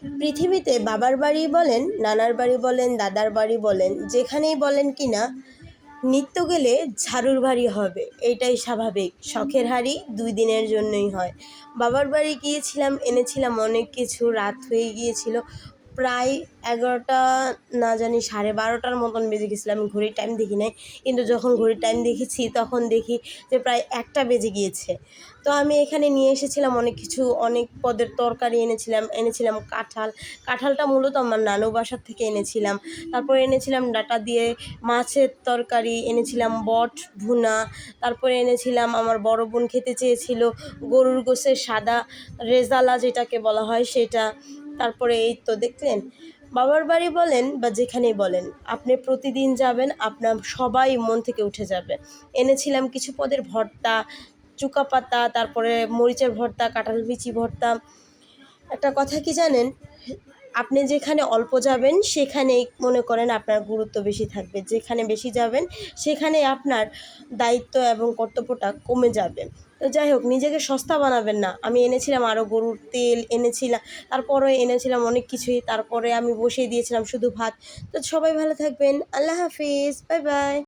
পৃথিবীতে বাবার বাড়ি বলেন, নানার বাড়ি বলেন, দাদার বাড়ি বলেন, যেখানেই বলেন কি না নিত্য গেলে ঝাড়ুর বাড়ি হবে, এটাই স্বাভাবিক। শখের হাঁড়ি 2 দিনের জন্যই হয়। বাবার বাড়ি গিয়েছিলাম, এনেছিলাম অনেক কিছু, রাত হয়ে গিয়েছিল প্রায় 11টা, না জানি 12:30টার মতন বেজে গেছিলো। আমি ঘড়ির টাইম দেখি নাই, কিন্তু যখন ঘড়ির টাইম দেখেছি তখন দেখি যে প্রায় 1টা বেজে গিয়েছে। তো আমি এখানে নিয়ে এসেছিলাম অনেক কিছু, অনেক পদের তরকারি এনেছিলাম কাঁঠালটা মূলত আমার নানু বাসার থেকে এনেছিলাম। তারপরে এনেছিলাম ডাঁটা দিয়ে মাছের তরকারি, এনেছিলাম বট ভুনা, তারপরে এনেছিলাম আমার বড় বোন খেতে চেয়েছিল গরুর গোশের সাদা রেজালা যেটাকে বলা হয় সেটা। তারপরে এই তো দেখলেন, বাবার বাড়ি বলেন বা যেখানেই বলেন, আপনি প্রতিদিন যাবেন, আপনার সবাই মন থেকে উঠে যাবে। এনেছিলাম কিছু পদের ভর্তা, চুকা পাতা, তারপরে মরিচের ভর্তা, কাঁঠাল বিচি ভর্তা। একটা কথা কি জানেন, আপনি যেখানে অল্প যাবেন সেখানেই মনে করেন আপনার গুরুত্ব বেশি থাকবে, যেখানে বেশি যাবেন সেখানে আপনার দায়িত্ব এবং কর্তব্যটা কমে যাবে। তো যাই হোক, নিজেকে সস্তা বানাবেন না। আমি এনেছিলাম আরও গরুর তেল এনেছিলাম, তারপরে এনেছিলাম অনেক কিছুই, তারপরে আমি বসিয়ে দিয়েছিলাম শুধু ভাত। তো সবাই ভালো থাকবেন, আল্লাহ হাফিজ, বাই বাই।